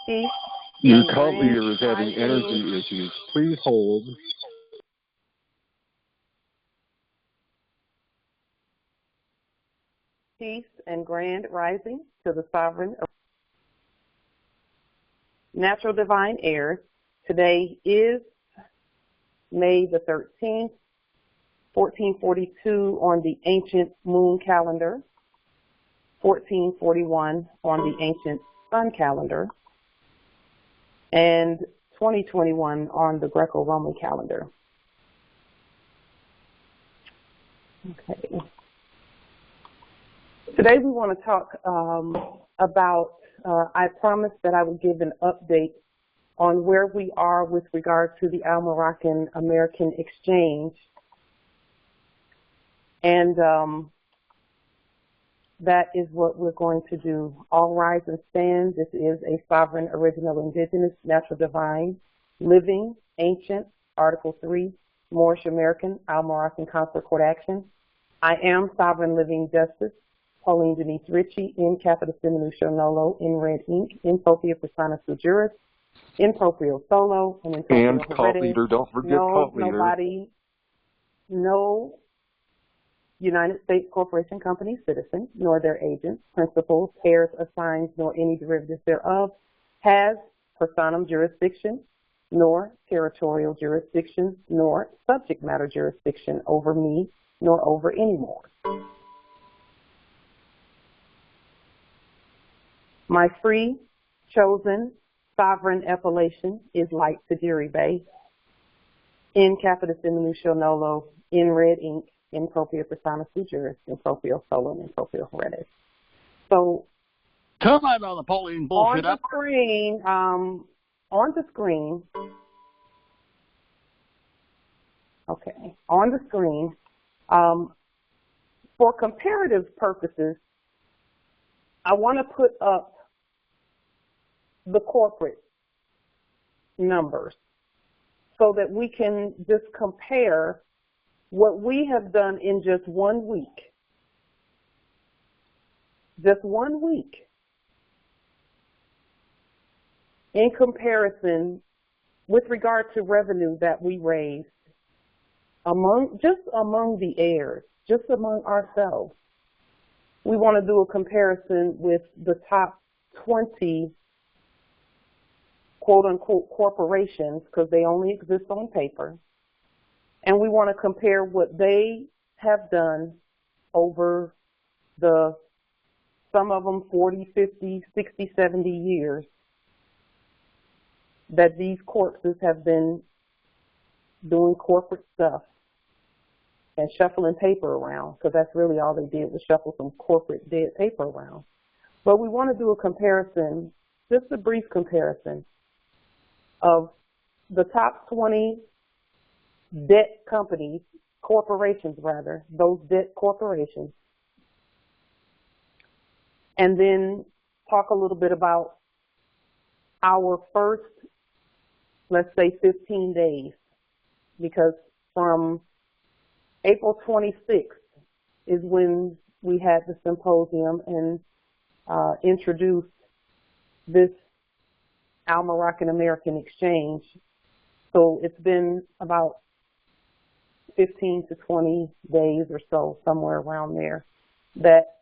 Peace Your and call grand leader is having energy issues. Please hold. peace and grand rising to the sovereign natural divine heirs. Today is May the 13th, 1442 on the ancient moon calendar, 1441 on the ancient sun calendar, and 2021 on the Greco-Roman calendar. Okay. Today we want to talk about, I promised that I would give an update on where we are with regard to the moroccan American exchange. And that is what we're going to do. All rise and stand. This is a sovereign, original, indigenous, natural, divine, living, ancient, Article 3, Moorish American, Moroccan Consular Court Action. I am sovereign, living justice, Pauline Denise Ritchie, in capita seminucio nolo, in red ink, in propria persona sui juris, in proprio solo, and in proprio And call leader, don't forget call leader. Nobody, no United States corporation, company, citizen, nor their agents, principals, heirs, assigns, nor any derivatives thereof, has personam jurisdiction, nor territorial jurisdiction, nor subject matter jurisdiction over me, nor over any more. My free, chosen, sovereign appellation is light to Jury Bay, in capita seminucio nolo, in red ink, in propria persona sui juris, in proprio solo, and in proprio heredes. So, come on the Pauline bullshit on the screen, okay, on the screen, for comparative purposes, I want to put up the corporate numbers so that we can just compare what we have done in just 1 week. Just 1 week. In comparison with regard to revenue that we raised among the heirs, just among ourselves. We want to do a comparison with the top 20 quote-unquote corporations, because they only exist on paper. And we want to compare what they have done over some of them 40, 50, 60, 70 years that these corpses have been doing corporate stuff and shuffling paper around, because that's really all they did was shuffle some corporate dead paper around. But we want to do a comparison, just a brief comparison, of the top 20 debt companies, corporations rather, those debt corporations, and then talk a little bit about our first, let's say, 15 days, because from April 26th is when we had the symposium and introduced this Moroccan American exchange. So it's been about 15 to 20 days or so, somewhere around there, that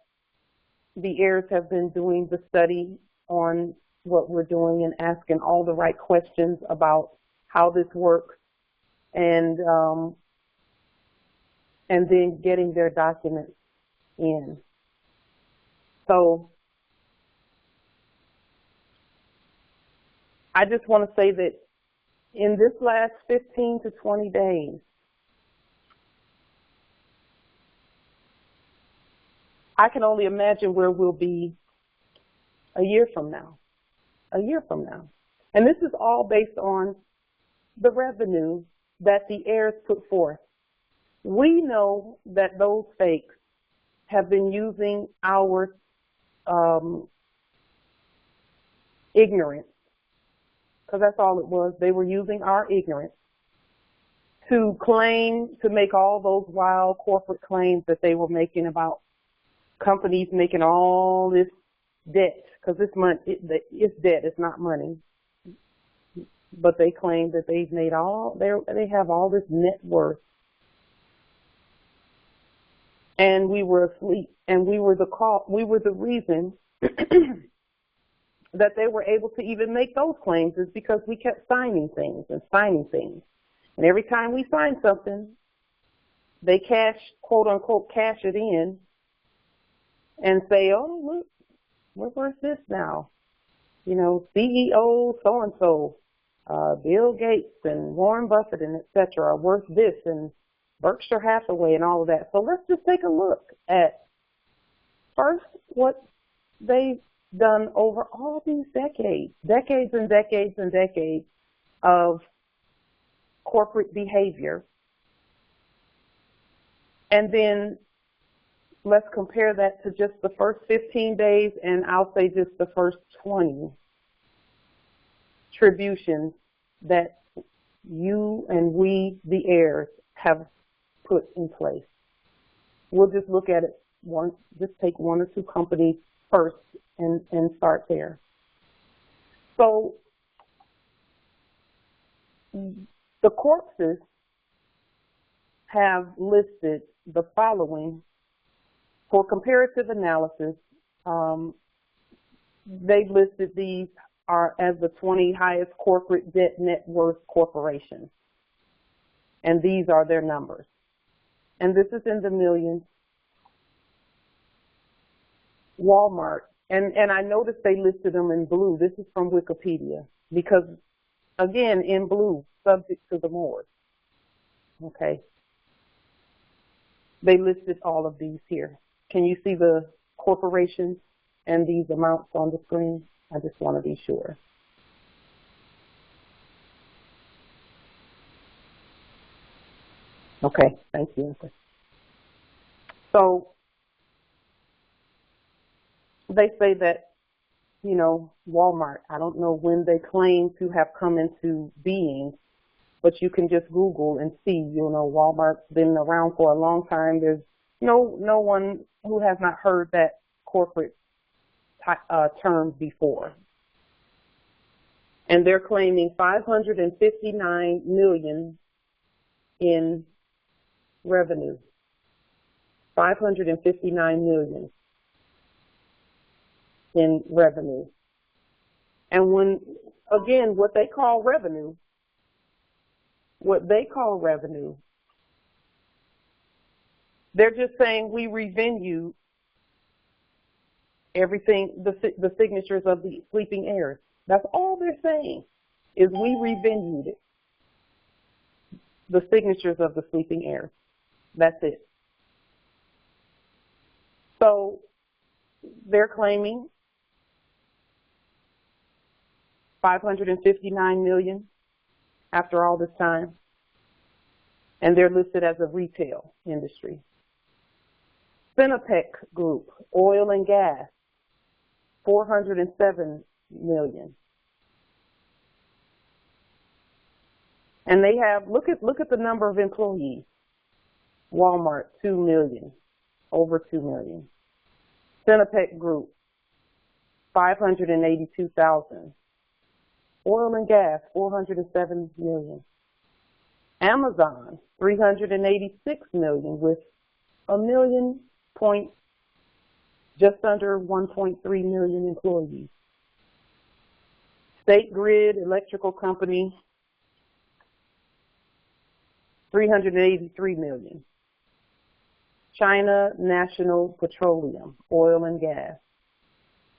the heirs have been doing the study on what we're doing and asking all the right questions about how this works, and then getting their documents in. So I just want to say that in this last 15 to 20 days, I can only imagine where we'll be a year from now. A year from now. And this is all based on the revenue that the heirs put forth. We know that those fakes have been using our ignorance, because that's all it was. They were using our ignorance to claim, to make all those wild corporate claims that they were making about companies making all this debt because it's money, it's debt, it's not money. But they claim that they've made they have all this net worth. And we were asleep, and we were the reason that they were able to even make those claims, is because we kept signing things. And every time we signed something, they quote unquote, cash it in and say, oh, look, we're worth this now. You know, CEO so-and-so, Bill Gates and Warren Buffett and et cetera are worth this, and Berkshire Hathaway and all of that. So let's just take a look at first what they've done over all these decades and decades of corporate behavior. And then let's compare that to just the first 15 days, and I'll say just the first 20 tributions that you and we, the heirs, have put in place. We'll just look at it just take one or two companies first and start there. So the corpses have listed the following for comparative analysis. They've listed these as the 20 highest corporate debt net worth corporations. And these are their numbers. And this is in the millions. Walmart, and I noticed they listed them in blue. This is from Wikipedia, because, again, in blue, subject to the Moors. Okay. They listed all of these here. Can you see the corporations and these amounts on the screen? I just want to be sure. Okay, thank you. So they say that, you know, Walmart, I don't know when they claim to have come into being, but you can just Google and see, you know, Walmart's been around for a long time. There's no one who has not heard that corporate term before. And they're claiming $559 million in revenue. $559 million in revenue. And when, again, what they call revenue, they're just saying we revenue everything, the signatures of the sleeping heirs. That's all they're saying, is we revenued it, the signatures of the sleeping heirs. That's it. So they're claiming $559 million after all this time, and they're listed as a retail industry. Sinopec Group, oil and gas, $407 million. And they have, look at the number of employees. Walmart, 2 million, over 2 million. Sinopec Group, 582,000. Oil and gas, 407 million. Amazon, 386 million, with just under 1.3 million employees. State Grid Electrical Company, 383 million. China National Petroleum, oil and gas,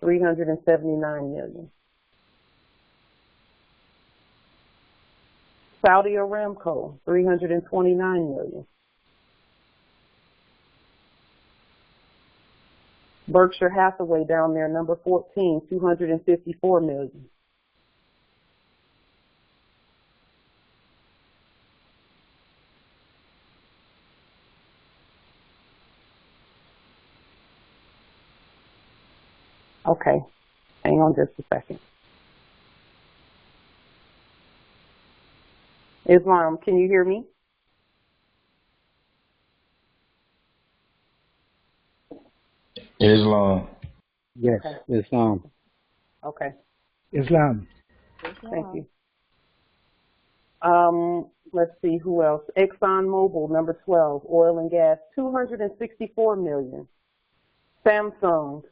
379 million. Saudi Aramco, 329 million. Berkshire Hathaway down there, number 14, 254 million. Okay, hang on just a second. Islam, can you hear me? Islam. Yes, Okay. Islam. Okay. Islam. Thank you. Let's see who else. ExxonMobil, number 12, oil and gas, 264 million. Samsung,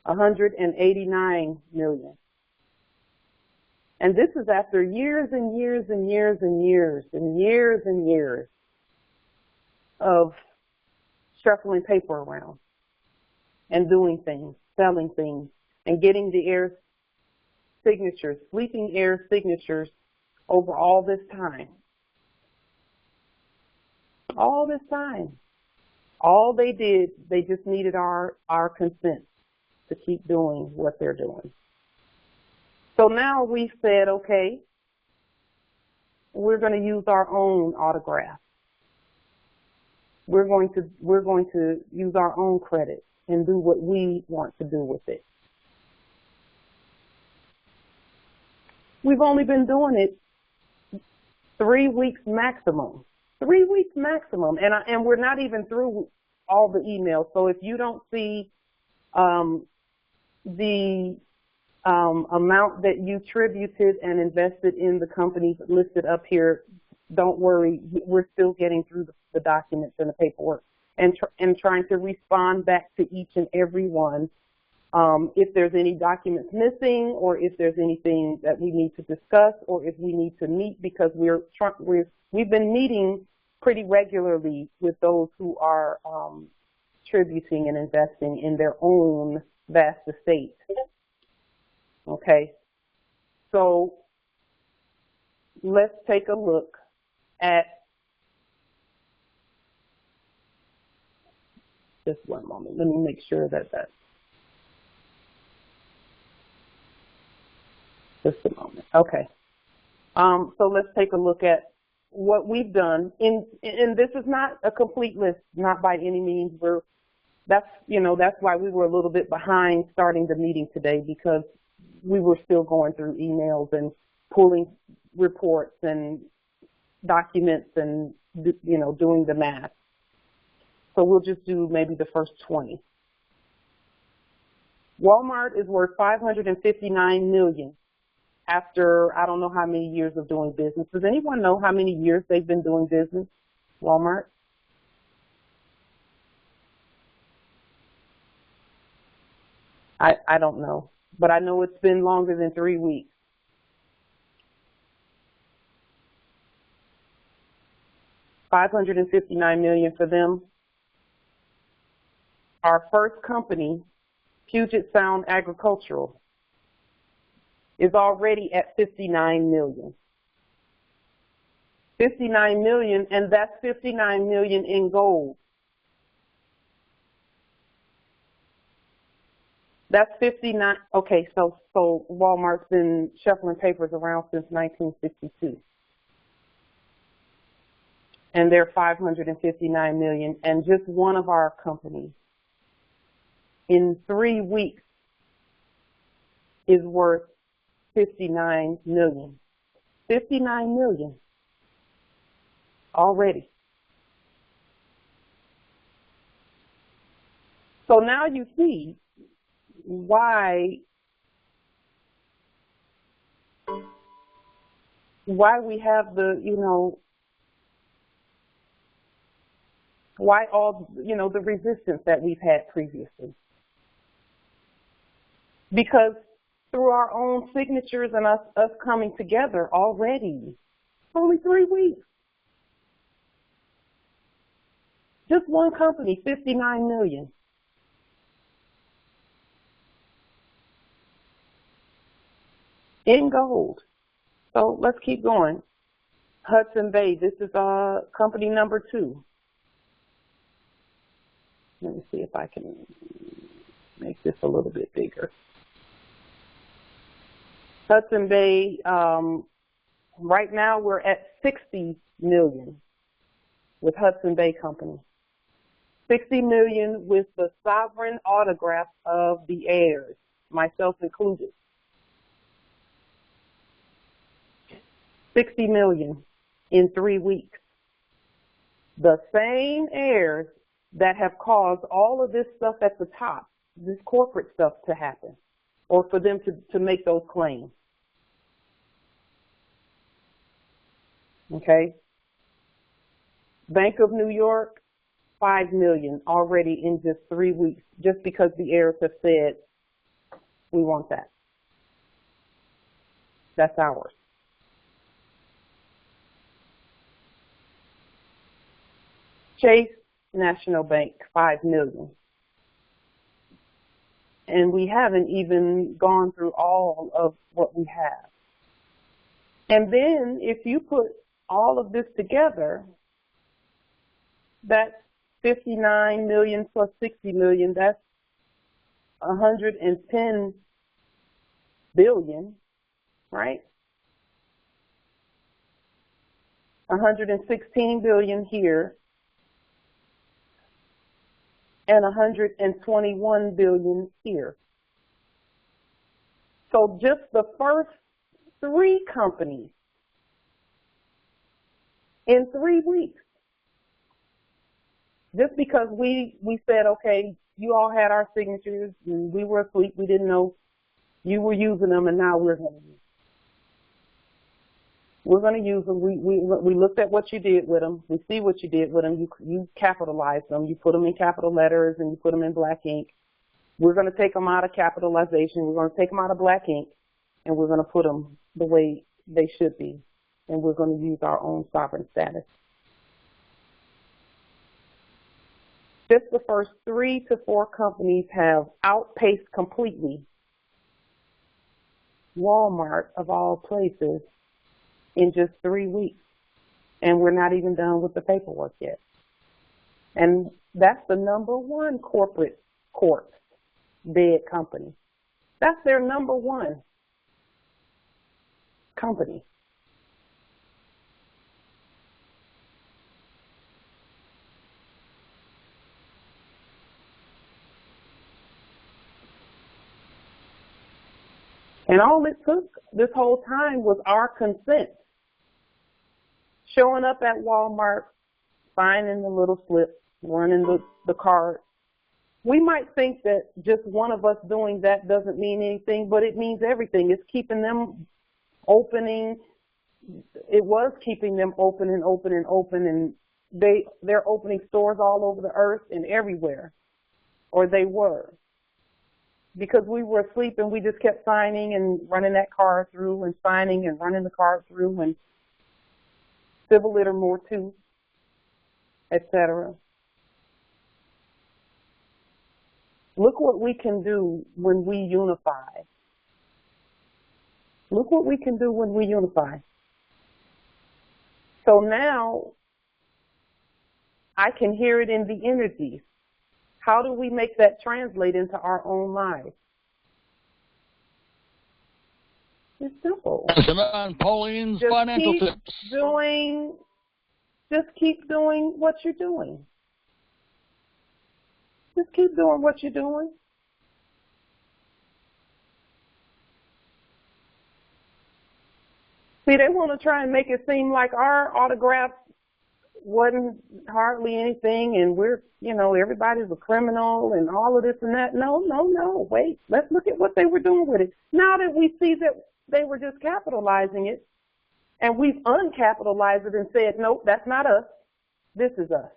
189 million. And this is after years and years and years and years and years and years of shuffling paper around and doing things, selling things, and getting the heirs' signatures, sleeping heirs' signatures over all this time. All this time. All they did, they just needed our consent to keep doing what they're doing. So now we said, okay, we're going to use our own autograph. We're going to use our own credit and do what we want to do with it. We've only been doing it 3 weeks maximum. 3 weeks maximum, and we're not even through all the emails. So if you don't see the amount that you tributed and invested in the companies listed up here, don't worry. We're still getting through the documents and the paperwork and trying to respond back to each and every one. If there's any documents missing, or if there's anything that we need to discuss, or if we need to meet, because we've been meeting pretty regularly with those who are tributing and investing in their own vast estate. Okay, so let's take a look at, just one moment, let me make sure that's, just a moment. Okay, so let's take a look at what we've done. And this is not a complete list, not by any means. That's why we were a little bit behind starting the meeting today, because we were still going through emails and pulling reports and documents and, doing the math. So we'll just do maybe the first 20. Walmart is worth $559 million after I don't know how many years of doing business. Does anyone know how many years they've been doing business, Walmart? I don't know, but I know it's been longer than 3 weeks. $559 million for them. Our first company, Puget Sound Agricultural, is already at $59 million. $59 million, and that's $59 million in gold. That's 59. Okay, so Walmart's been shuffling papers around since 1962. And they're $559 million. And just one of our companies in 3 weeks is worth $59 million. $59 million already. So now you see why we have the, why all, the resistance that we've had previously. Because through our own signatures and us coming together already, only 3 weeks. Just one company, $59 million. In gold. So let's keep going. Hudson Bay, this is company number 2. Let me see if I can make this a little bit bigger. Hudson Bay, right now we're at $60 million with Hudson Bay Company. $60 million with the sovereign autograph of the heirs, myself included. $60 million in 3 weeks. The same heirs that have caused all of this stuff at the top, this corporate stuff, to happen. or for them to make those claims. Okay? Bank of New York, $5 million already in just 3 weeks, just because the heirs have said, we want that. That's ours. Chase National Bank, $5 million. And we haven't even gone through all of what we have. And then if you put all of this together, that's 59 million plus 60 million, that's 110 billion, right? 116 billion here, and 121 billion here. So just the first 3 companies in 3 weeks, just because we said, okay, you all had our signatures, and we were asleep, we didn't know you were using them, and now we're going to use them. We're going to use them. We looked at what you did with them. We see what you did with them. You capitalized them. You put them in capital letters, and you put them in black ink. We're going to take them out of capitalization. We're going to take them out of black ink, and we're going to put them the way they should be, and we're going to use our own sovereign status. Just the first 3 to 4 companies have outpaced completely Walmart, of all places, in just 3 weeks. And we're not even done with the paperwork yet. And that's the #1 corporate corpse dead company. That's their #1 company. And all it took this whole time was our consent. Showing up at Walmart, signing the little slip, running the card. We might think that just one of us doing that doesn't mean anything, but it means everything. It's keeping them opening. It was keeping them open and open and open, and they're opening stores all over the earth and everywhere, or they were. Because we were asleep and we just kept signing and running that card through and signing and running the card through and civil litter more too, etc. Look what we can do when we unify. Look what we can do when we unify. So now I can hear it in the energies. How do we make that translate into our own lives? It's simple. Pauline's financial tips. Just keep doing what you're doing. Just keep doing what you're doing. See, they want to try and make it seem like our autograph wasn't hardly anything, and we're, everybody's a criminal and all of this and that. No, wait. Let's look at what they were doing with it. Now that we see that they were just capitalizing it, and we've uncapitalized it and said, nope, that's not us. This is us.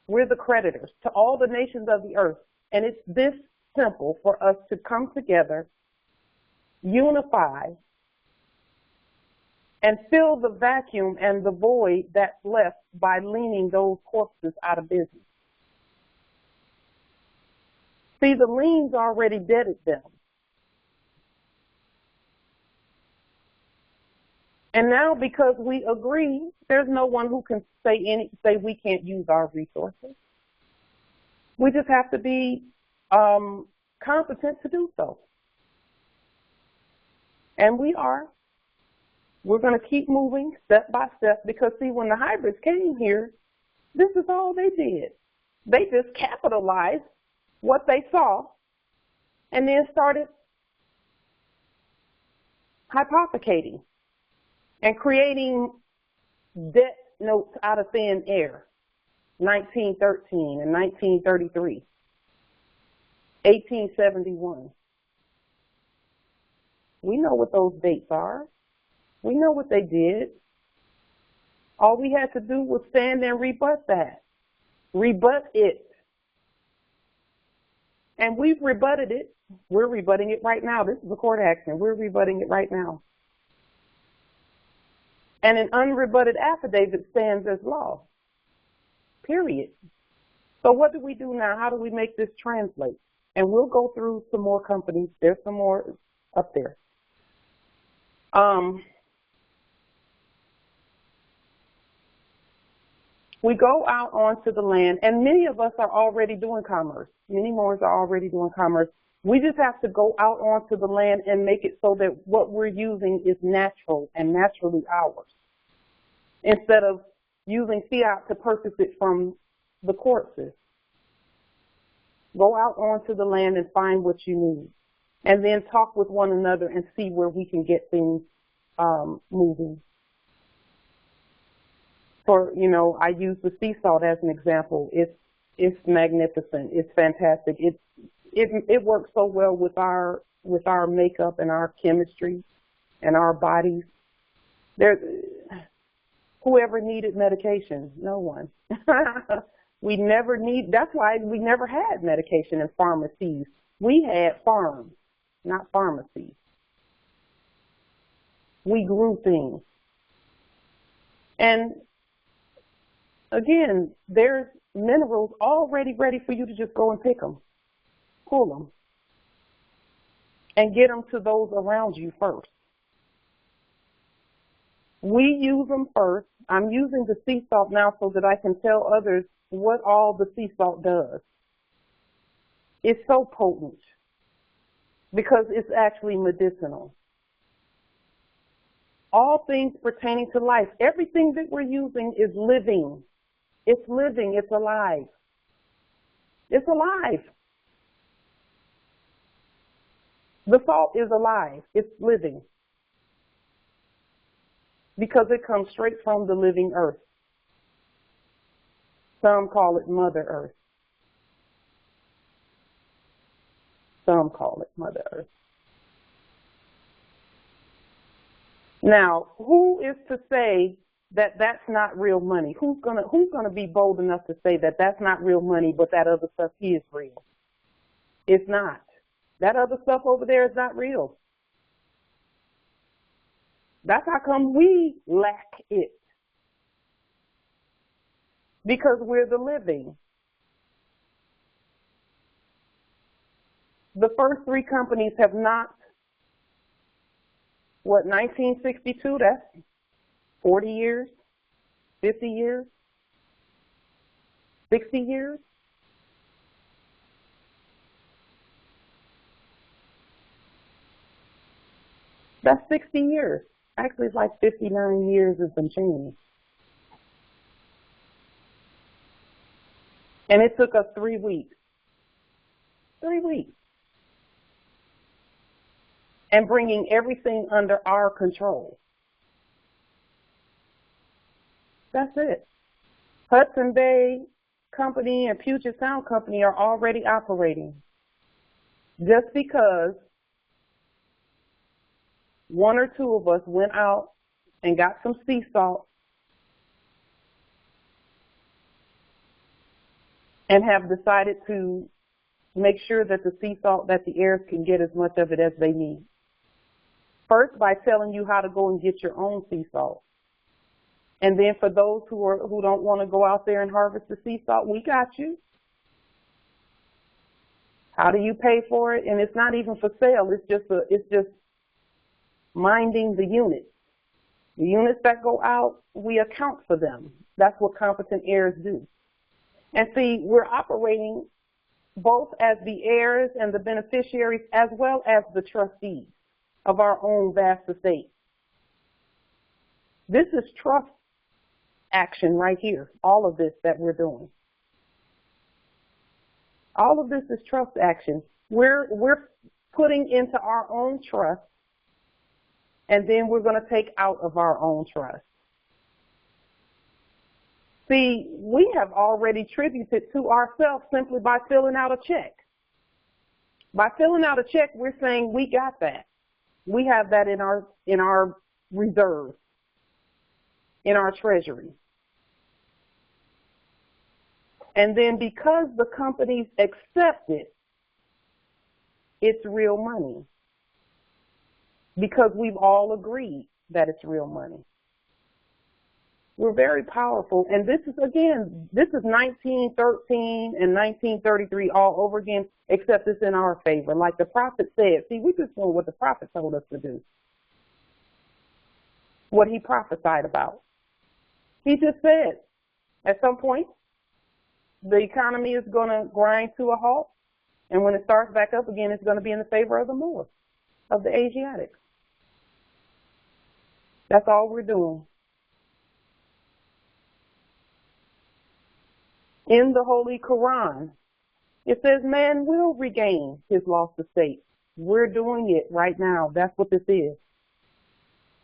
We're the creditors to all the nations of the earth. And it's this simple for us to come together, unify, and fill the vacuum and the void that's left by leaning those corpses out of business. See, the liens already deaded them. And now because we agree, there's no one who can say we can't use our resources. We just have to be competent to do so. And we are. We're going to keep moving step by step because, see, when the hybrids came here, this is all they did. They just capitalized what they saw and then started hypothecating and creating debt notes out of thin air, 1913 and 1933, 1871. We know what those dates are. We know what they did. All we had to do was stand and rebut that. Rebut it. And we've rebutted it. We're rebutting it right now. This is a court action. We're rebutting it right now. And an unrebutted affidavit stands as law. Period. So what do we do now? How do we make this translate? And we'll go through some more companies. There's some more up there. We go out onto the land, and many of us are already doing commerce. Many more are already doing commerce. We just have to go out onto the land and make it so that what we're using is natural and naturally ours, instead of using fiat to purchase it from the corpses. Go out onto the land and find what you need, and then talk with one another and see where we can get things moving. For, you know, I use the sea salt as an example. It's magnificent. It's fantastic. It works so well with our makeup and our chemistry and our bodies. Whoever needed medication? No one. That's why we never had medication in pharmacies. We had farms, not pharmacies. We grew things. And again, there's minerals already ready for you to just go and pick them, pull them, and get them to those around you first. We use them first. I'm using the sea salt now so that I can tell others what all the sea salt does. It's so potent because it's actually medicinal. All things pertaining to life, everything that we're using is living. It's living. It's alive. It's alive. The salt is alive. It's living. Because it comes straight from the living earth. Some call it Mother Earth. Some call it Mother Earth. Now, who is to say that that's not real money? Who's gonna be bold enough to say that that's not real money, but that other stuff is real? It's not. That other stuff over there is not real. That's how come we lack it. Because we're the living. The first three companies have not, 1962, that's 40 years, 50 years, 60 years. That's 60 years. Actually, it's like 59 years has been changed. And it took us 3 weeks. 3 weeks. And bringing everything under our control. That's it. Hudson Bay Company and Puget Sound Company are already operating. Just because one or two of us went out and got some sea salt and have decided to make sure that the sea salt, that the heirs can get as much of it as they need. First, by telling you how to go and get your own sea salt. And then for those who don't want to go out there and harvest the sea salt, we got you. How do you pay for it? And it's not even for sale. It's just minding the units. The units that go out, we account for them. That's what competent heirs do. And see, we're operating both as the heirs and the beneficiaries as well as the trustees of our own vast estate. This is trust action right here, all of this that we're doing. All of this is trust action. We're putting into our own trust, and then we're going to take out of our own trust. See, we have already tributed to ourselves simply by filling out a check. By filling out a check, we're saying we got that. We have that in our reserve, in our treasury. And then because the companies accept it, it's real money. Because we've all agreed that it's real money. We're very powerful. And this is 1913 and 1933 all over again, except it's in our favor. Like the prophet said. See, we just know what the prophet told us to do. What he prophesied about. He just said, at some point, the economy is going to grind to a halt. And when it starts back up again, it's going to be in the favor of the Moors, of the Asiatics. That's all we're doing. In the Holy Quran, it says man will regain his lost estate. We're doing it right now. That's what this is.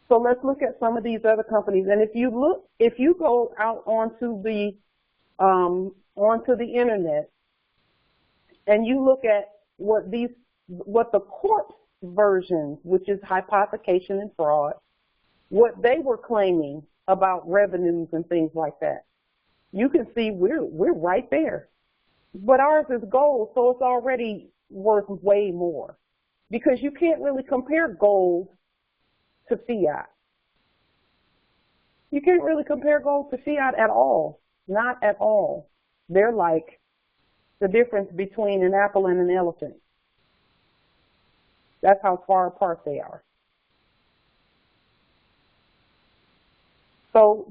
So let's look at some of these other companies. And if you go out onto the internet and you look at what the court versions, which is hypothecation and fraud, what they were claiming about revenues and things like that, you can see we're right there. But ours is gold, so it's already worth way more. Because you can't really compare gold to fiat. You can't really compare gold to fiat at all. Not at all. They're like the difference between an apple and an elephant. That's how far apart they are. So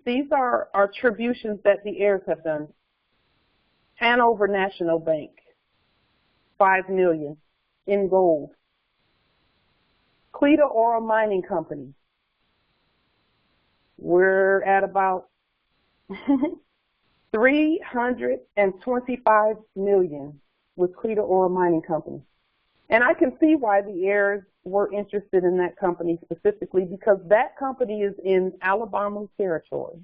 these are attributions that the heirs have done. Hanover National Bank, $5 million in gold. Cleta Oil Mining Company, we're at about $325 million with Cleta Oil Mining Company. And I can see why the heirs were interested in that company specifically, because that company is in Alabama territory.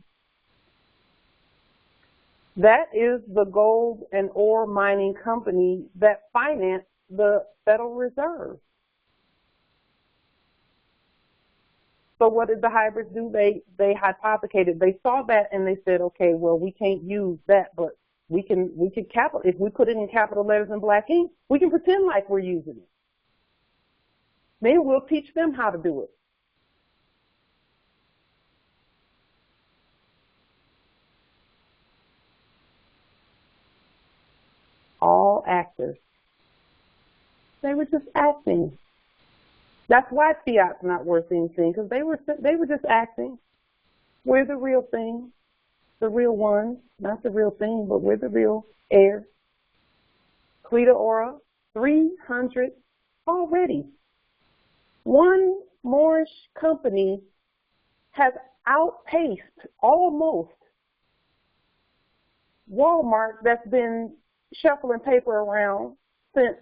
That is the gold and ore mining company that financed the Federal Reserve. So what did the hybrids do? They hypothecated. They saw that and they said, okay, well, we can't use that, but we can capital. If we put it in capital letters in black ink, we can pretend like we're using it. Then we'll teach them how to do it. All actors. They were just acting. That's why fiat's not worth anything, because they were just acting. We're the real thing, the real ones, not the real thing, but we're the real heirs. Cleta Oil, 300 already. One Moorish company has outpaced almost Walmart that's been shuffling paper around since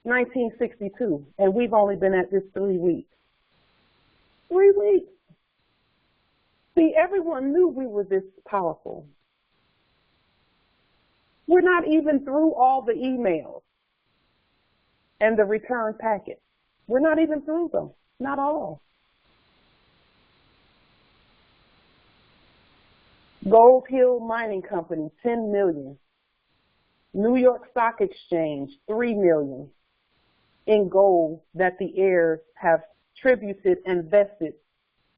1962, and we've only been at this 3 weeks. 3 weeks. See, everyone knew we were this powerful. We're not even through all the emails and the return packet. We're not even through them. Not all. Gold Hill Mining Company, $10 million. New York Stock Exchange, $3 million in gold that the heirs have tributed and vested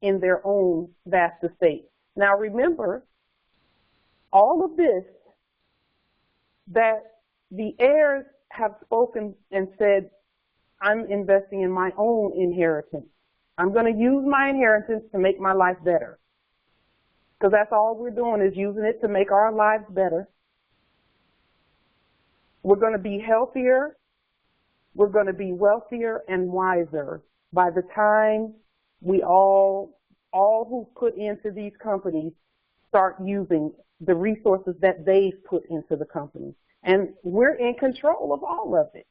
in their own vast estate. Now remember, all of this that the heirs have spoken and said, I'm investing in my own inheritance. I'm going to use my inheritance to make my life better. Because that's all we're doing, is using it to make our lives better. We're going to be healthier. We're going to be wealthier and wiser by the time we all who put into these companies start using the resources that they've put into the company. And we're in control of all of it.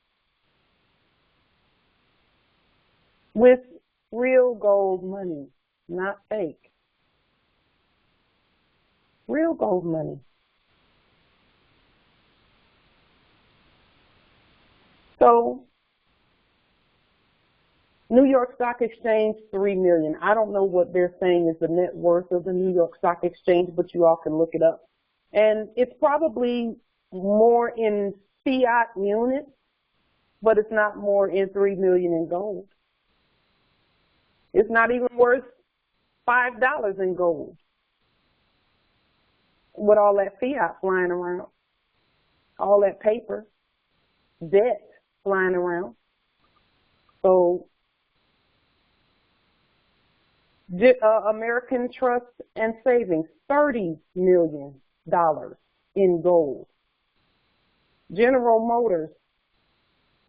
With real gold money, not fake. Real gold money. So New York Stock Exchange, $3 million. I don't know what they're saying is the net worth of the New York Stock Exchange, but you all can look it up. And it's probably more in fiat units, but it's not more in $3 million in gold. It's not even worth $5 in gold with all that fiat flying around, all that paper, debt flying around. So American Trust and Savings, $30 million in gold. General Motors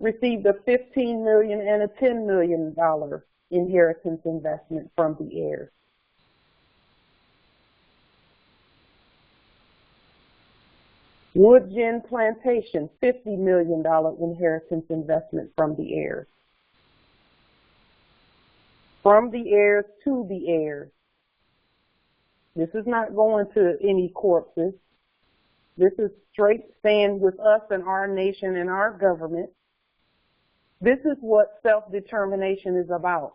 received a $15 million and a $10 million inheritance investment from the heirs. Woodgen Plantation, $50 million inheritance investment from the heirs. From the heirs to the heirs. This is not going to any corpses. This is straight staying with us and our nation and our government. This is what self-determination is about.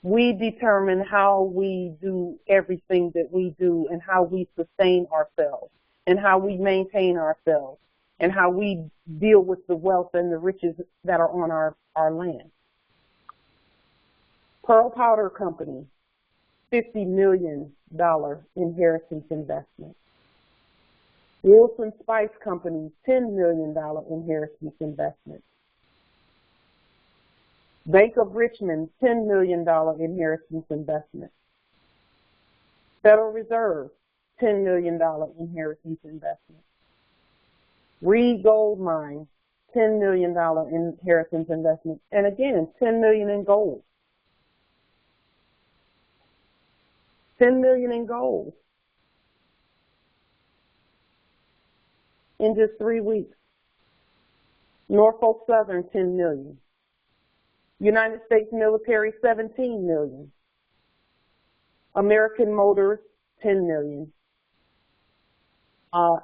We determine how we do everything that we do and how we sustain ourselves and how we maintain ourselves and how we deal with the wealth and the riches that are on our land. Pearl Powder Company, $50 million inheritance investment. Wilson Spice Company, $10 million inheritance investment. Bank of Richmond, $10 million inheritance investment. Federal Reserve, $10 million inheritance investment. Reed Gold Mine, $10 million inheritance investment. And again, $10 million in gold. $10 million in gold in just 3 weeks. Norfolk Southern, $10 million. United States Military, $17 million. American Motors, $10 million.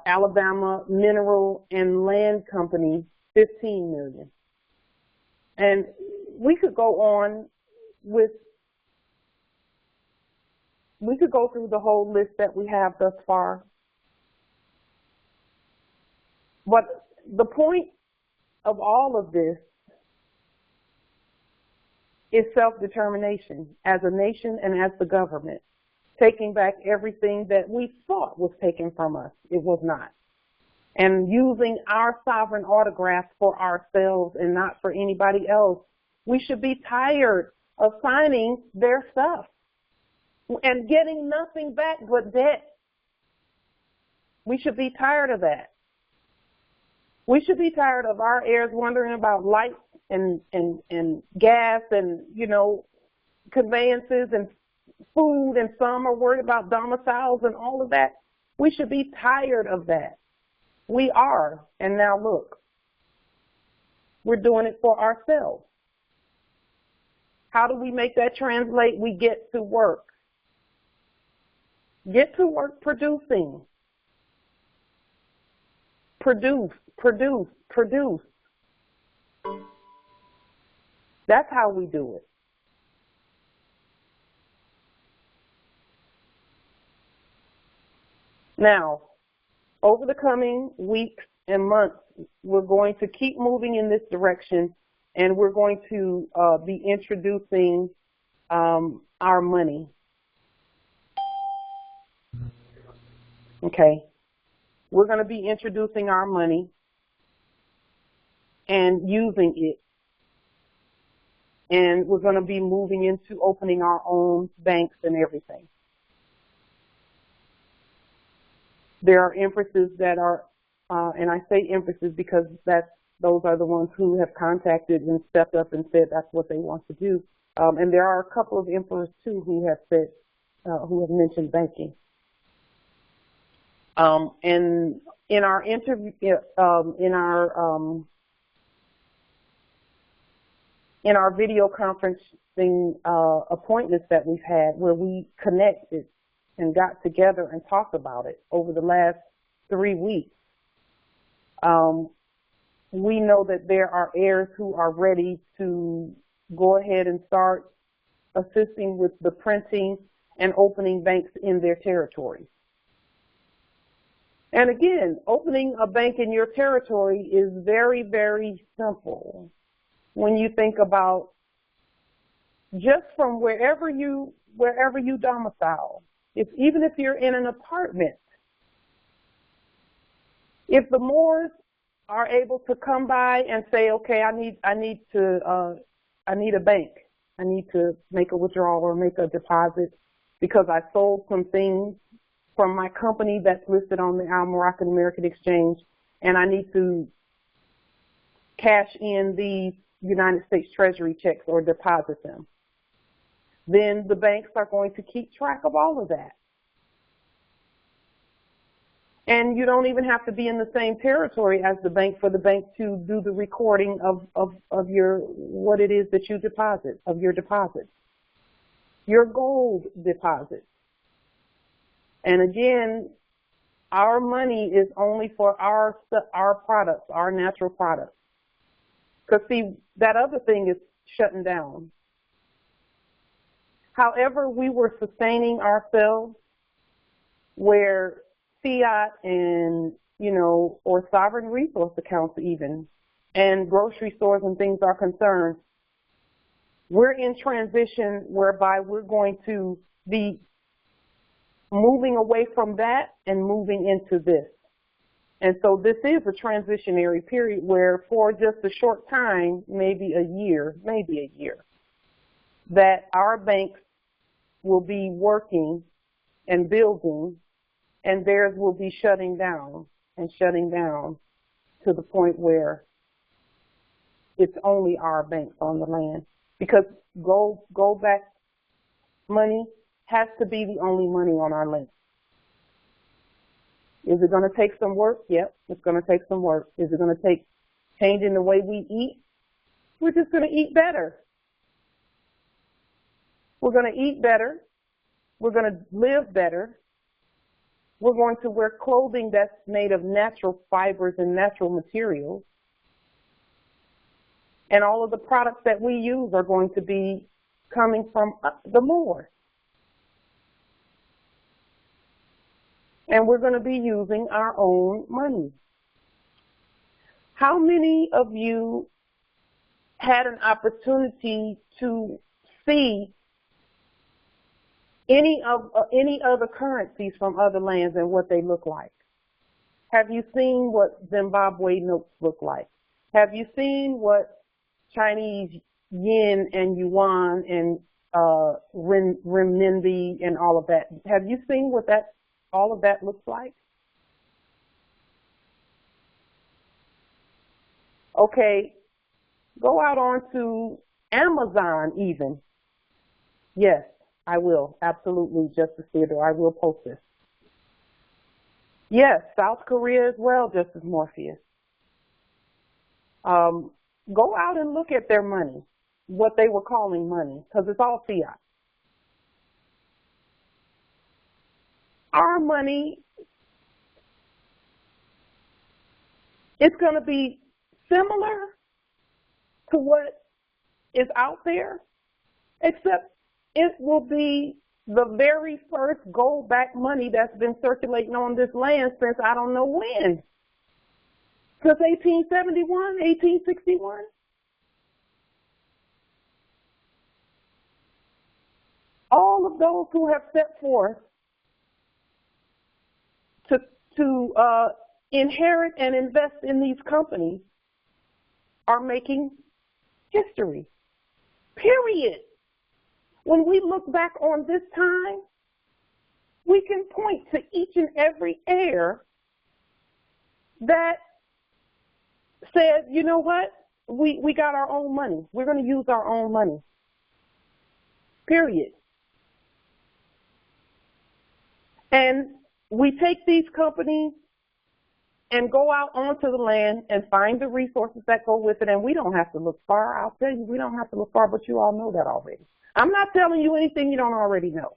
Alabama Mineral and Land Company, $15 million. And we could go on with, we could go through the whole list that we have thus far. But the point of all of this is self-determination as a nation and as the government, taking back everything that we thought was taken from us. It was not. And using our sovereign autographs for ourselves and not for anybody else. We should be tired of signing their stuff and getting nothing back but debt. We should be tired of that. We should be tired of our heirs wondering about lights and gas and, you know, conveyances and food, and some are worried about domiciles and all of that. We should be tired of that. We are. And now look, we're doing it for ourselves. How do we make that translate? We get to work. Get to work producing. Produce, produce, produce. That's how we do it. Now, over the coming weeks and months, we're going to keep moving in this direction, and we're going to be introducing our money. Okay. We're going to be introducing our money and using it. And we're going to be moving into opening our own banks and everything. There are empresses that are, and I say empresses because those are the ones who have contacted and stepped up and said that's what they want to do. And there are a couple of emperors too who have said, who have mentioned banking. And in our interview, in our video conferencing appointments that we've had, where we connected and got together and talked about it over the last 3 weeks, we know that there are heirs who are ready to go ahead and start assisting with the printing and opening banks in their territory. And again, opening a bank in your territory is very, very simple. When you think about just from wherever you domicile, even if you're in an apartment, if the Moors are able to come by and say, okay, I need a bank, I need to make a withdrawal or make a deposit because I sold some things from my company that's listed on the Moroccan American Exchange, and I need to cash in these United States Treasury checks or deposit them. Then the banks are going to keep track of all of that. And you don't even have to be in the same territory as the bank for the bank to do the recording of your, what it is that you deposit, of your deposits, your gold deposits. And again, our money is only for our products, our natural products. Because see, that other thing is shutting down. However, we were sustaining ourselves where fiat and, or sovereign resource accounts even, and grocery stores and things are concerned, we're in transition whereby we're going to be moving away from that and moving into this. And so this is a transitionary period where for just a short time, maybe a year, that our banks will be working and building, and theirs will be shutting down to the point where it's only our banks on the land. Because gold-backed money has to be the only money on our land. Is it going to take some work? Yep, it's going to take some work. Is it going to take changing the way we eat? We're just going to eat better. We're going to eat better. We're going to live better. We're going to wear clothing that's made of natural fibers and natural materials. And all of the products that we use are going to be coming from the Moors. And we're going to be using our own money. How many of you had an opportunity to see any other currencies from other lands and what they look like? Have you seen what Zimbabwe notes look like? Have you seen what Chinese yen and yuan and renminbi and all of that? Have you seen what all of that looks like? Okay, go out onto Amazon even. Yes, I will. Absolutely, Justice Theodore. I will post this. Yes, South Korea as well, Justice Morpheus. Go out and look at their money, what they were calling money, because it's all fiat. Our money, it's going to be similar to what is out there, except it will be the very first gold-backed money that's been circulating on this land since I don't know when. Since 1871, 1861. All of those who have stepped forth to inherit and invest in these companies are making history, period. When we look back on this time, we can point to each and every heir that said, you know what, we got our own money. We're going to use our own money, period. And we take these companies and go out onto the land and find the resources that go with it, and we don't have to look far. I'll tell you, we don't have to look far, but you all know that already. I'm not telling you anything you don't already know.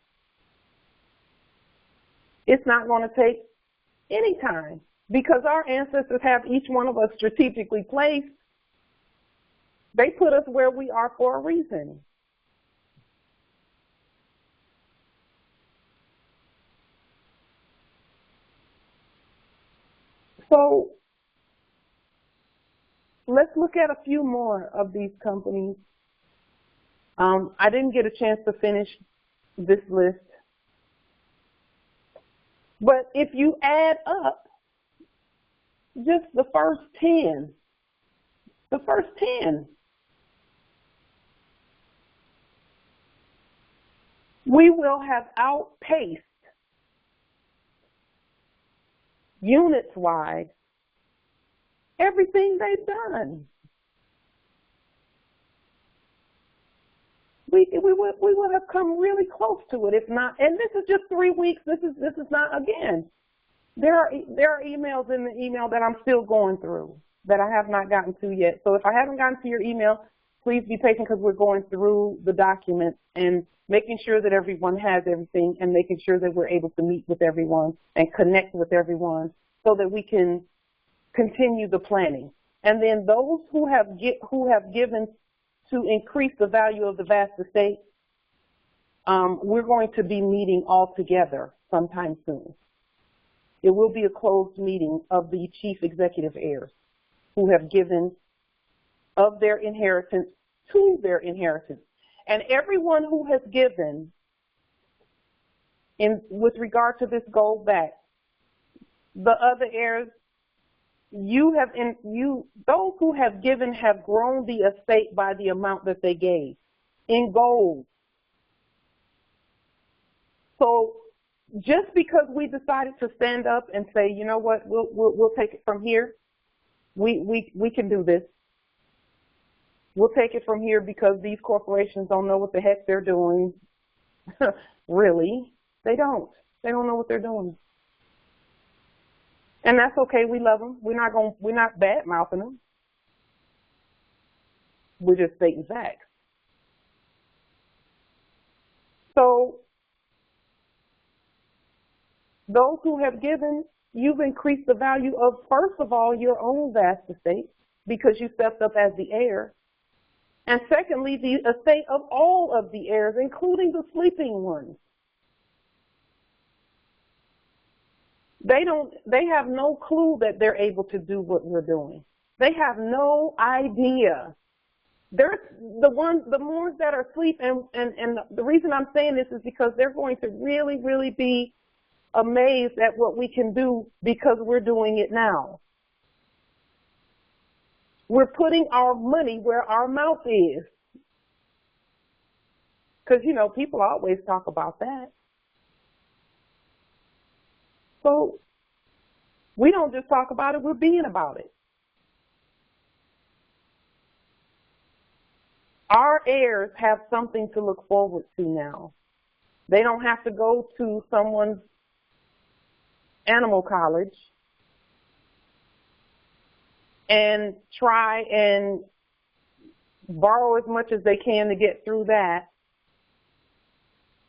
It's not going to take anytime, because our ancestors have each one of us strategically placed. They put us where we are for a reason. So let's look at a few more of these companies. I didn't get a chance to finish this list, but if you add up just the first 10, we will have outpaced units-wide everything they've done. We would have come really close to it, if not. And this is just 3 weeks. This is not, again. There are emails in the email that I'm still going through that I have not gotten to yet. So if I haven't gotten to your email, please be patient, because we're going through the documents and making sure that everyone has everything, and making sure that we're able to meet with everyone and connect with everyone so that we can continue the planning. And then those who have given to increase the value of the vast estate, we're going to be meeting all together sometime soon. It will be a closed meeting of the chief executive heirs who have given of their inheritance to their inheritance. And everyone who has given with regard to this gold back, the other heirs, those who have given have grown the estate by the amount that they gave in gold. So just because we decided to stand up and say, you know what, we'll take it from here, we can do this. We'll take it from here because these corporations don't know what the heck they're doing. Really, they don't. They don't know what they're doing. And that's okay. We love them. We're not bad mouthing them. We're just stating facts. So those who have given, you've increased the value of, first of all, your own vast estate because you stepped up as the heir. And secondly, the estate of all of the heirs, including the sleeping ones. They have no clue that they're able to do what we're doing. They have no idea. They're the ones that are asleep, and the reason I'm saying this is because they're going to really, really be amazed at what we can do because we're doing it now. We're putting our money where our mouth is. Because, you know, people always talk about that. So we don't just talk about it, we're being about it. Our heirs have something to look forward to now. They don't have to go to someone's animal college and try and borrow as much as they can to get through that,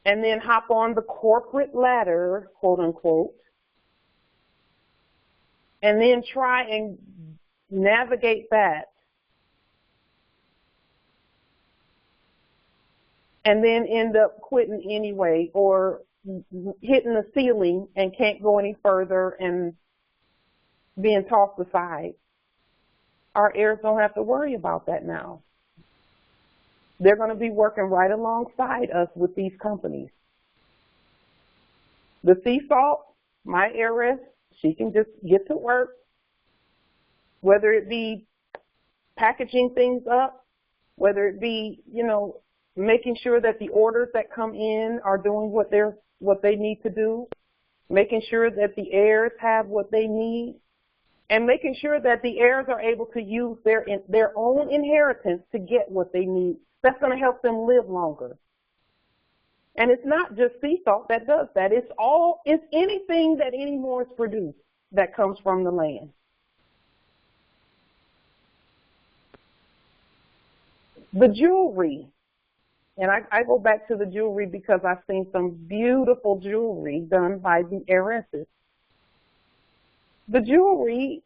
and then hop on the corporate ladder, quote unquote, and then try and navigate that, and then end up quitting anyway, or hitting the ceiling and can't go any further and being tossed aside. Our heirs don't have to worry about that now. They're going to be working right alongside us with these companies. The sea salt, my heiress, she can just get to work, whether it be packaging things up, whether it be, you know, making sure that the orders that come in are doing what they need to do, making sure that the heirs have what they need, and making sure that the heirs are able to use their own inheritance to get what they need. That's going to help them live longer. And it's not just sea salt that does that. It's anything that any Moors produce that comes from the land. The jewelry. And I go back to the jewelry because I've seen some beautiful jewelry done by the heiresses. the jewelry,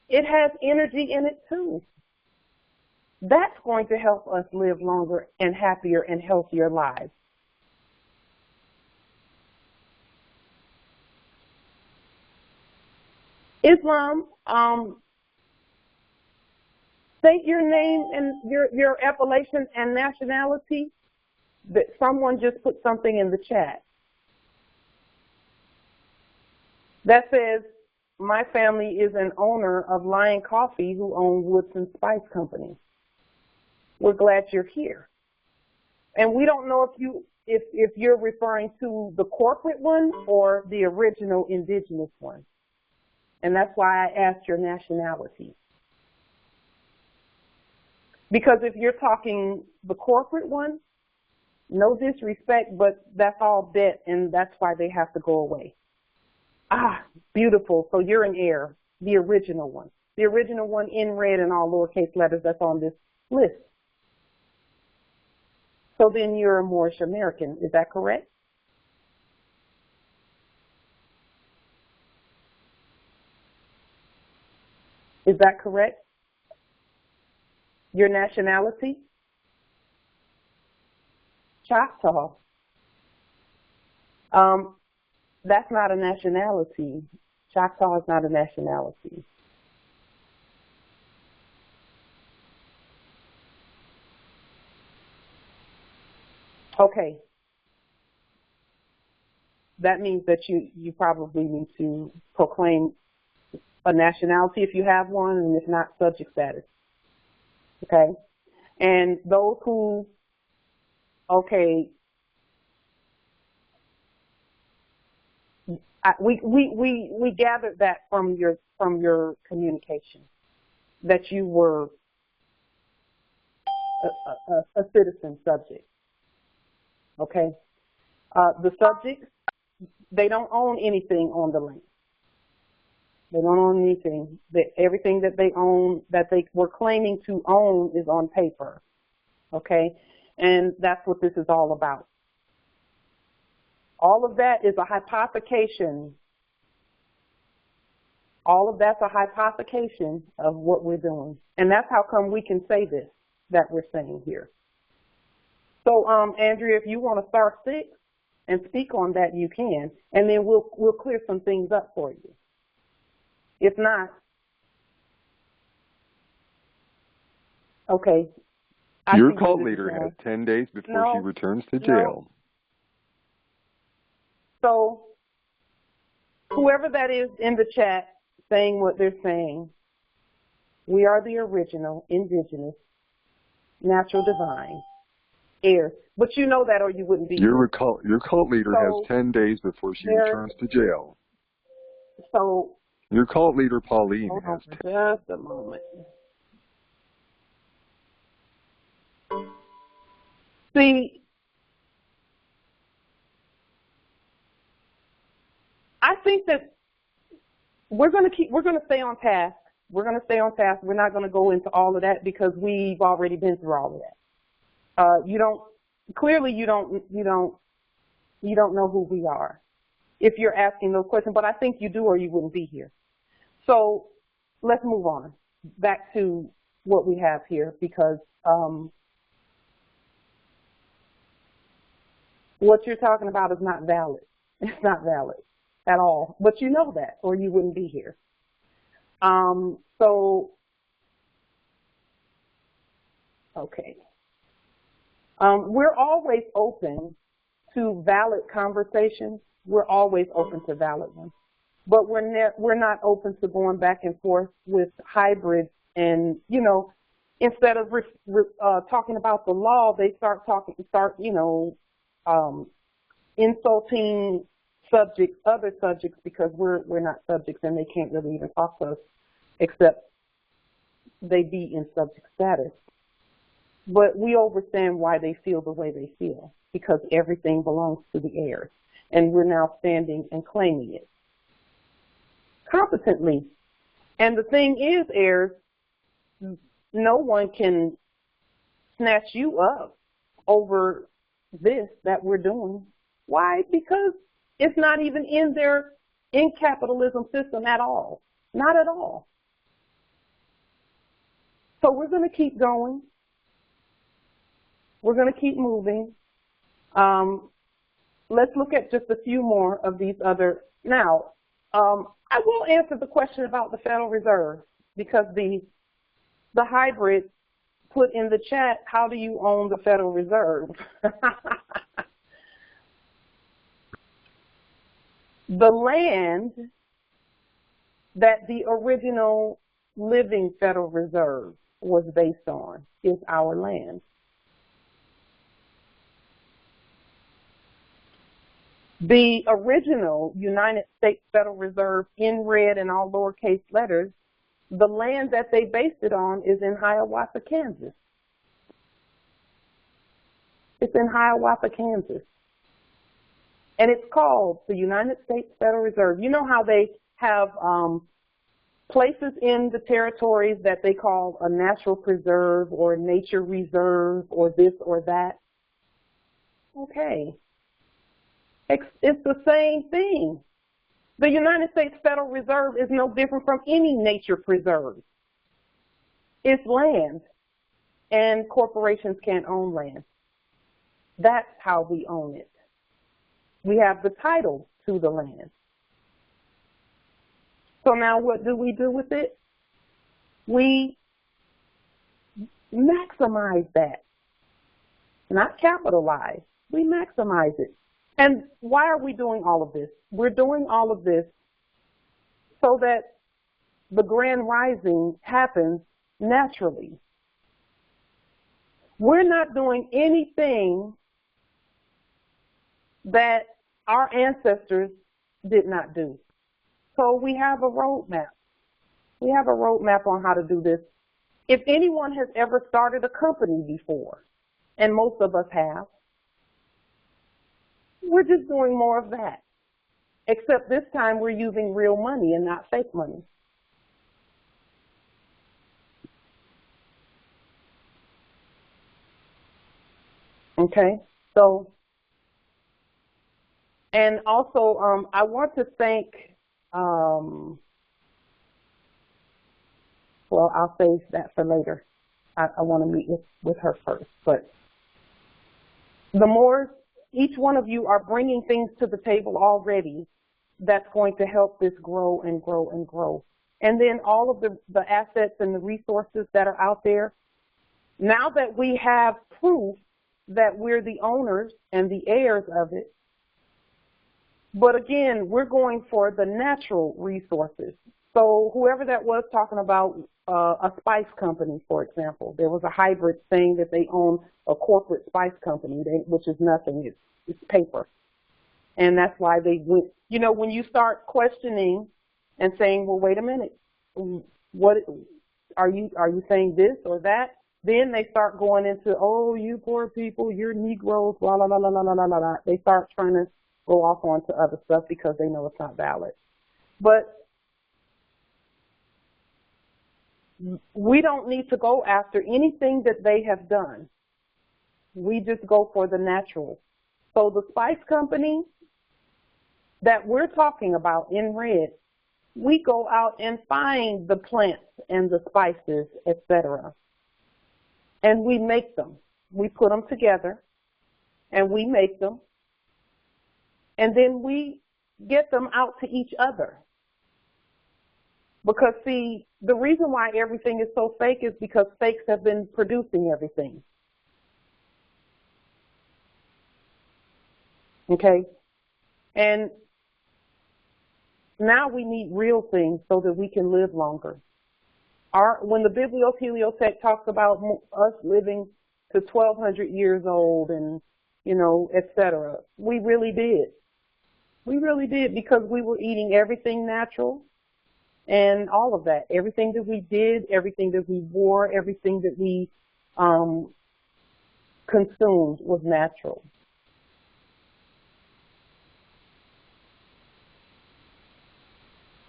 it has energy in it too. That's going to help us live longer and happier and healthier lives. Islam, state your name and your appellation and nationality. That someone just put something in the chat that says, my family is an owner of Lion Coffee who own Woods and Spice Company. We're glad you're here. And we don't know if you're referring to the corporate one or the original indigenous one. And that's why I asked your nationality. Because if you're talking the corporate one, no disrespect, but that's all debt, and that's why they have to go away. Ah, beautiful. So you're an heir, the original one. The original one in red and all lowercase letters that's on this list. So then you're a Moorish American. Is that correct? Is that correct? Your nationality? Choctaw. That's not a nationality. Choctaw is not a nationality. Okay. That means that you probably need to proclaim a nationality if you have one, and if not, subject status. Okay? And those who, okay, we gathered that from your communication, that you were a citizen subject. Okay? The subjects, they don't own anything on the land. They don't own anything. Everything that they own, that they were claiming to own, is on paper. Okay? And that's what this is all about. All of that is a hypothecation. All of that's a hypothecation of what we're doing. And that's how come we can say this, that we're saying here. So, Andrea, if you want to start 6 and speak on that, you can. And then we'll clear some things up for you. If not, okay. Your cult leader has 10 days before she returns to jail. So, whoever that is in the chat saying what they're saying, we are the original, indigenous, natural divine, heirs. But you know that or you wouldn't be here. Your cult leader has 10 days before she returns to jail. So, your cult leader, Pauline, has 10 days. Just a moment. See, I think that we're going to stay on task. We're going to stay on task. We're not going to go into all of that because we've already been through all of that. You don't know who we are if you're asking those questions, but I think you do or you wouldn't be here. So let's move on back to what we have here, because what you're talking about is not valid. It's not valid at all. But you know that, or you wouldn't be here. Okay. We're always open to valid conversations. We're always open to valid ones. But we're not open to going back and forth with hybrids and, instead of talking about the law, they start insulting other subjects, because we're not subjects and they can't really even talk to us except they be in subject status. But we understand why they feel the way they feel, because everything belongs to the heirs, and we're now standing and claiming it competently. And the thing is, heirs, no one can snatch you up over this that we're doing. Why? Because it's not even in their capitalism system at all. Not at all. So we're going to keep going. We're going to keep moving. Let's look at just a few more of these other. Now, I will answer the question about the Federal Reserve, because the hybrid put in the chat, how do you own the Federal Reserve? The land that the original living Federal Reserve was based on is our land. The original United States Federal Reserve, in red and all lowercase letters, the land that they based it on is in Hiawatha, Kansas. It's in Hiawatha, Kansas. And it's called the United States Federal Reserve. You know how they have places in the territories that they call a natural preserve or a nature reserve or this or that? Okay. It's the same thing. The United States Federal Reserve is no different from any nature preserve. It's land, and corporations can't own land. That's how we own it. We have the title to the land. So now what do we do with it? We maximize that, not capitalize. We maximize it. And why are we doing all of this? We're doing all of this so that the grand rising happens naturally. We're not doing anything that our ancestors did not do. So we have a roadmap. We have a roadmap on how to do this. If anyone has ever started a company before, and most of us have, we're just doing more of that. Except this time we're using real money and not fake money. Okay, so, and also I want to thank, well, I'll save that for later. I want to meet with her first. But the more each one of you are bringing things to the table already, that's going to help this grow and grow and grow. And then all of the assets and the resources that are out there, now that we have proof that we're the owners and the heirs of it, but again, we're going for the natural resources. So whoever that was talking about a spice company, for example, there was a hybrid saying that they own a corporate spice company, which is nothing. It's paper. And that's why they went, you know, when you start questioning and saying, well, wait a minute, what are you saying this or that? Then they start going into, oh, you poor people, you're Negroes, blah, blah, blah, blah, blah, blah, blah. They start trying to go off onto other stuff because they know it's not valid. But we don't need to go after anything that they have done. We just go for the natural. So the spice company that we're talking about in red, we go out and find the plants and the spices, etc. And we make them. We put them together and we make them. And then we get them out to each other. Because, see, the reason why everything is so fake is because fakes have been producing everything. Okay? And now we need real things so that we can live longer. When the Bibliotheliotech talks about us living to 1,200 years old and, you know, etc., we really did. We really did, because we were eating everything natural and all of that. Everything that we did, everything that we wore, everything that we consumed was natural.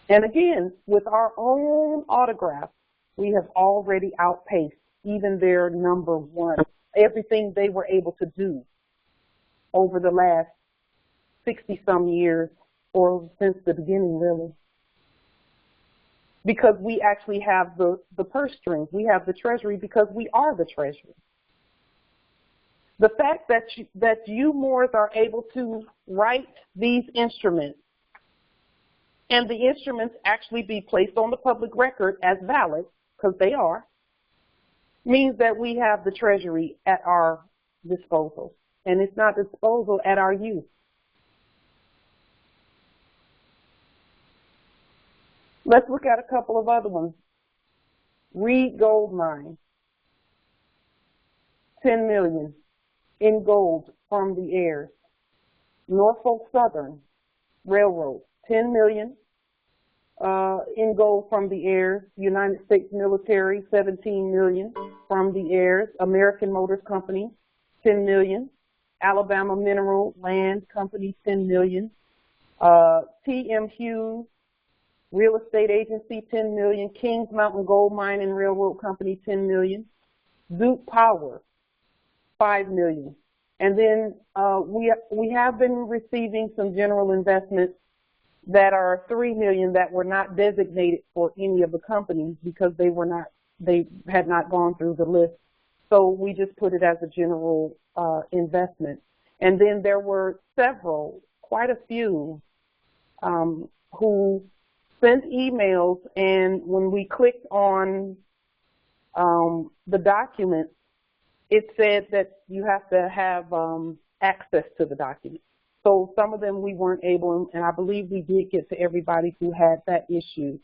And again, with our own autographs, we have already outpaced even their number one, everything they were able to do over the last 60-some years, or since the beginning, really. because we actually have the purse strings. We have the treasury because we are the treasury. The fact that you, Moors, are able to write these instruments and the instruments actually be placed on the public record as valid, because they are, means that we have the treasury at our disposal. And it's not disposal at our use. Let's look at a couple of other ones. Reed Gold Mine, 10 million in gold from the heirs. Norfolk Southern Railroad, 10 million in gold from the heirs. United States Military, 17 million from the heirs. American Motors Company, 10 million. Alabama Mineral Land Company, 10 million. T.M. Hughes Real Estate Agency, 10 million. Kings Mountain Gold Mine and Railroad Company, 10 million. Duke Power, 5 million. And then we have been receiving some general investments that are 3 million that were not designated for any of the companies because they had not gone through the list. So we just put it as a general investment. And then there were several, quite a few, who sent emails, and when we clicked on the document, it said that you have to have access to the document. So some of them we weren't able, and I believe we did get to everybody who had that issue,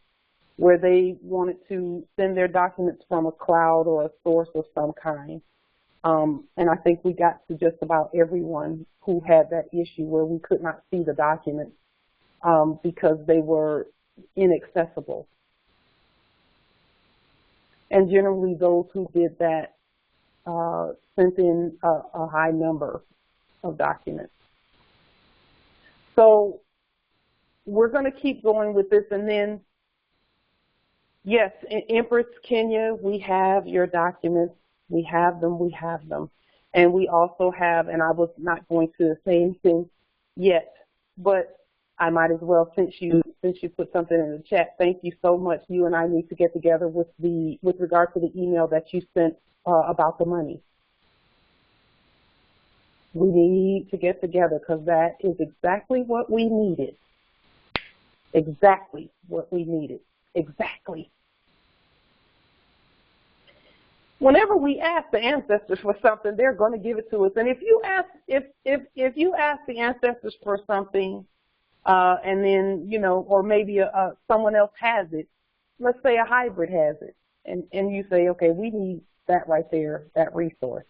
where they wanted to send their documents from a cloud or a source of some kind. And I think we got to just about everyone who had that issue where we could not see the documents because they were inaccessible. And generally those who did that sent in a high number of documents. So we're going to keep going with this, and then, yes, in Empress Kenya, we have your documents. We have them. And we also have, and I was not going to say anything yet, but I might as well, since you put something in the chat, thank you so much. You and I need to get together with regard to the email that you sent about the money. We need to get together because that is exactly what we needed. Exactly what we needed. Exactly. Whenever we ask the ancestors for something, they're going to give it to us. And if you ask the ancestors for something, and then, you know, or maybe someone else has it, let's say a hybrid has it, and you say, okay, we need that right there, that resource.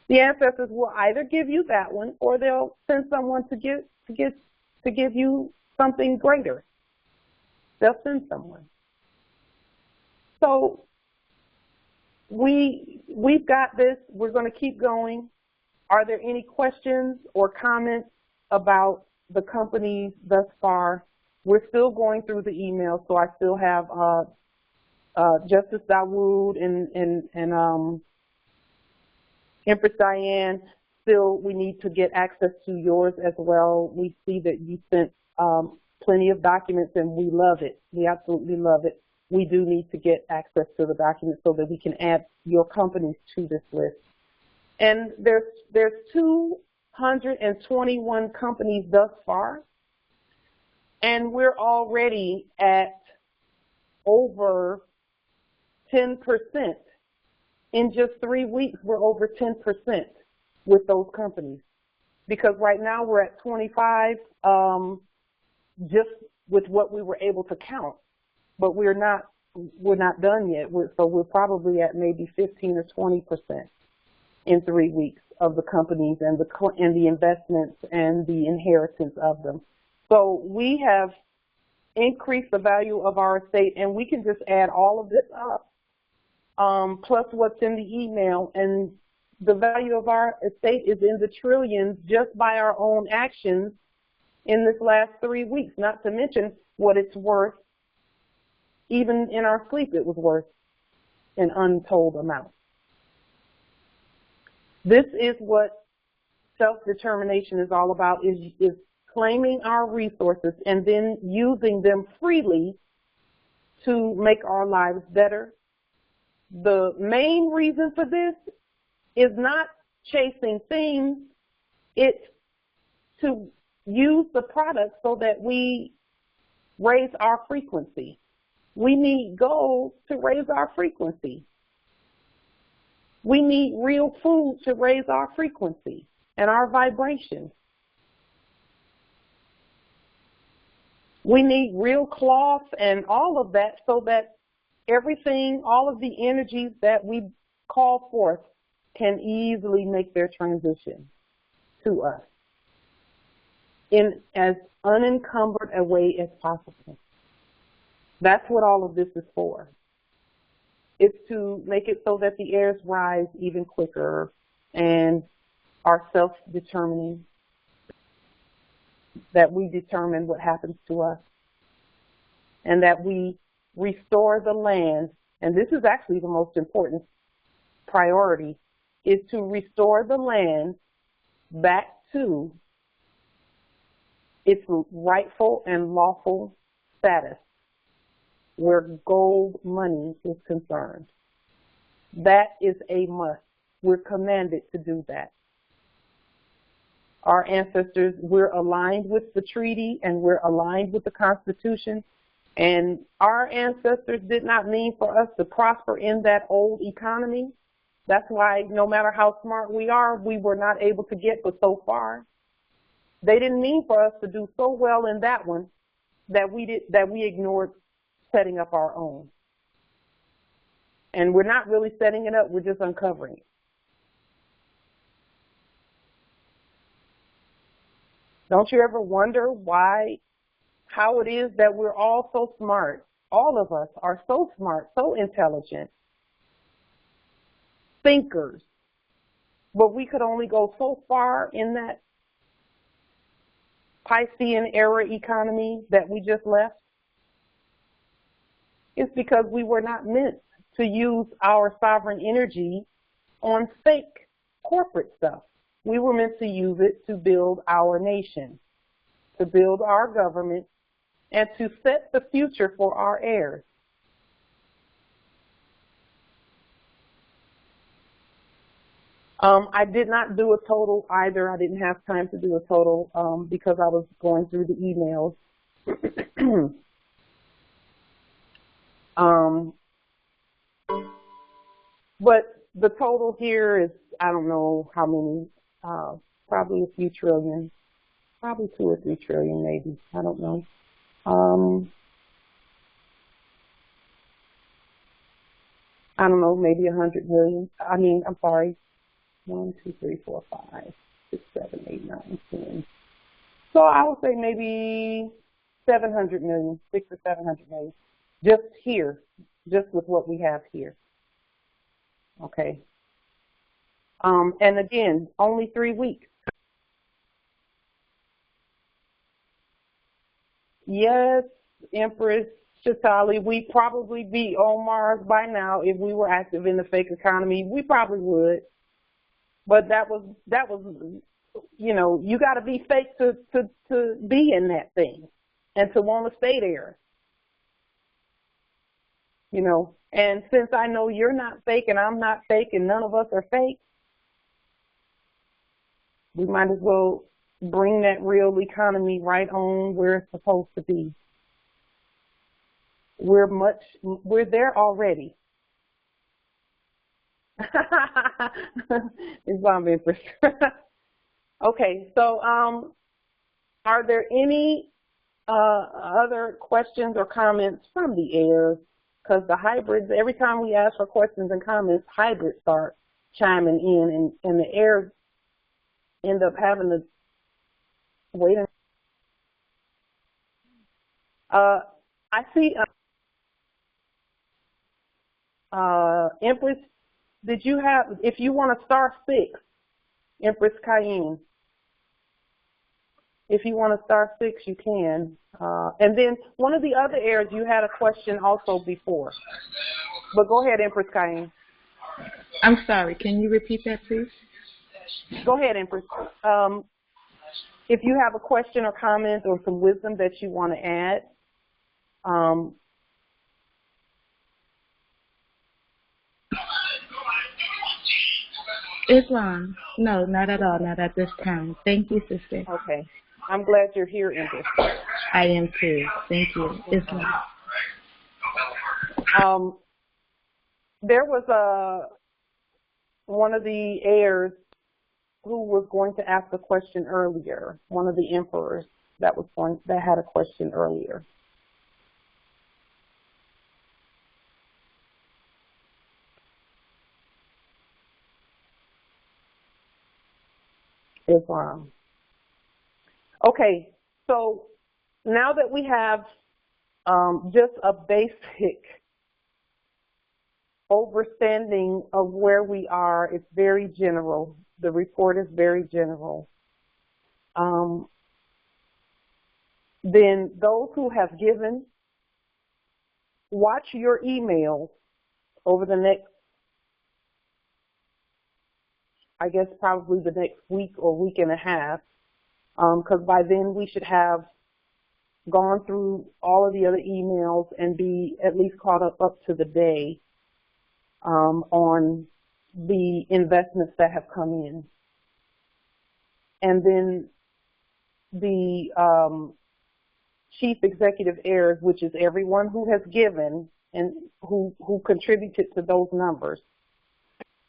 The ancestors will either give you that one, or they'll send someone to give you something greater. They'll send someone. So we've got this. We're going to keep going. Are there any questions or comments about the companies thus far? We're still going through the email, so I still have Justice Dawood and Empress Diane. Still, we need to get access to yours as well. We see that you sent plenty of documents, and we love it. We absolutely love it. We do need to get access to the documents so that we can add your companies to this list. And there's 221 companies thus far, and we're already at over 10%. In just 3 weeks, we're over 10% with those companies. Because right now we're at 25 just with what we were able to count. But we're not done yet. So we're probably at maybe 15 or 20% in 3 weeks of the companies and the investments and the inheritance of them. So we have increased the value of our estate, and we can just add all of this up, plus what's in the email, and the value of our estate is in the trillions just by our own actions in this last 3 weeks, not to mention what it's worth. Even in our sleep, it was worth an untold amount. This is what self-determination is all about, is claiming our resources and then using them freely to make our lives better. The main reason for this is not chasing things, it's to use the product so that we raise our frequency. We need gold to raise our frequency. We need real food to raise our frequency and our vibration. We need real cloth and all of that so that everything, all of the energies that we call forth can easily make their transition to us in as unencumbered a way as possible. That's what all of this is for. It's to make it so that the heirs rise even quicker and are self-determining, that we determine what happens to us, and that we restore the land. And this is actually the most important priority, is to restore the land back to its rightful and lawful status where gold money is concerned. That is a must. We're commanded to do that. Our ancestors, we're aligned with the treaty and we're aligned with the Constitution. And our ancestors did not mean for us to prosper in that old economy. That's why no matter how smart we are, we were not able to get but so far. They didn't mean for us to do so well in that one that we ignored setting up our own. And we're not really setting it up, we're just uncovering it. Don't you ever wonder how it is that we're all so smart? All of us are so smart, so intelligent, thinkers, but we could only go so far in that Piscean era economy that we just left. It's because we were not meant to use our sovereign energy on fake corporate stuff. We were meant to use it to build our nation, to build our government, and to set the future for our heirs. I did not do a total either. I didn't have time to do a total because I was going through the emails. But the total here is, I don't know how many, probably a few trillion, probably 2 or 3 trillion maybe, I don't know. I don't know, maybe 100 million. I'm sorry. 1, 2, 3, 4, 5, 6, 7, 8, 9, 10. So I would say maybe 700 million, 600 or 700 million, just here, just with what we have here. Okay. And again, only 3 weeks. Yes, Empress Shatali, we'd probably be on Mars by now if we were active in the fake economy. We probably would. But that was, you know, you got to be fake to be in that thing and to want to stay there. You know, and since I know you're not fake and I'm not fake and none of us are fake, we might as well bring that real economy right on where it's supposed to be. We're there already. It's bomb Empress. Okay, so are there any other questions or comments from the heirs? Because the hybrids, every time we ask for questions and comments, hybrids start chiming in, and the heirs end up having to wait. I see Empress, did you have, if you want to star 6, Empress Cayenne, if you want to star 6, you can. And then one of the other heirs, you had a question also before. But go ahead, Empress Cayenne. I'm sorry, can you repeat that, please? Go ahead, Empress. If you have a question or comment or some wisdom that you want to add, Islam. No, not at all. Not at this time. Thank you, sister. Okay. I'm glad you're here, Empress. I am too. Thank you. Islam. There was one of the heirs who was going to ask a question earlier. One of the emperors that had a question earlier. Islam. Okay, so now that we have just a basic understanding of where we are, it's very general. The report is very general. Then those who have given, watch your emails over the next, I guess probably the next week or week and a half, because by then we should have gone through all of the other emails and be at least caught up to the day on the investments that have come in. And then the chief executive heirs, which is everyone who has given and who contributed to those numbers,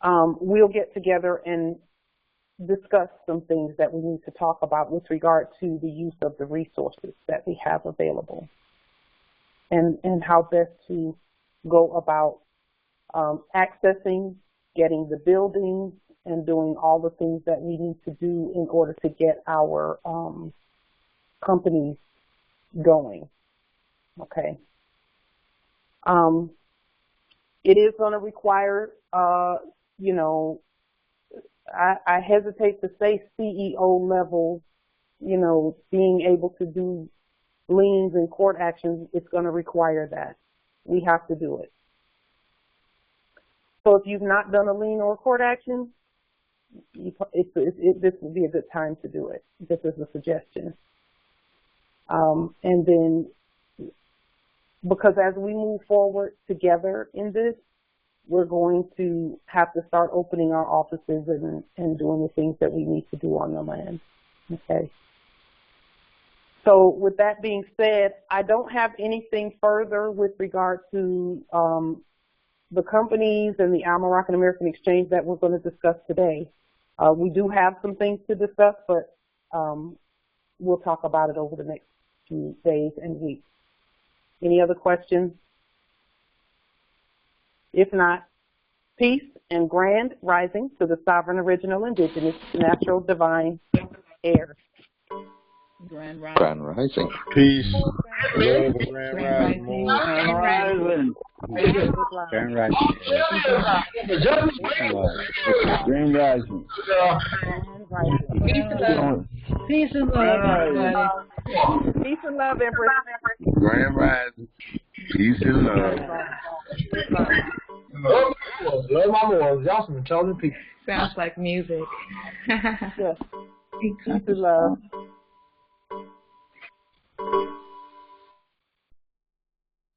we'll get together and discuss some things that we need to talk about with regard to the use of the resources that we have available and how best to go about accessing, getting the buildings, and doing all the things that we need to do in order to get our companies going. Okay. It is going to require, you know, I hesitate to say CEO level, you know, being able to do liens and court actions. It's going to require that. We have to do it. So if you've not done a lien or a court action, this would be a good time to do it. This is a suggestion. And then, because as we move forward together in this, we're going to have to start opening our offices and doing the things that we need to do on the land. Okay. So with that being said, I don't have anything further with regard to the companies and the Moroccan American exchange that we're going to discuss today. We do have some things to discuss, but we'll talk about it over the next few days and weeks. Any other questions? If not, peace and grand rising to the sovereign, original, indigenous, natural, divine heirs. Grand rising. Grand rising. Peace. Grand rising. Grand rising. Grand rising. Peace and love, everybody. Peace and love, Empress. Grand rising. Peace and love. Love my boys. Y'all some intelligent people. Sounds like music. Yes. Peace and love.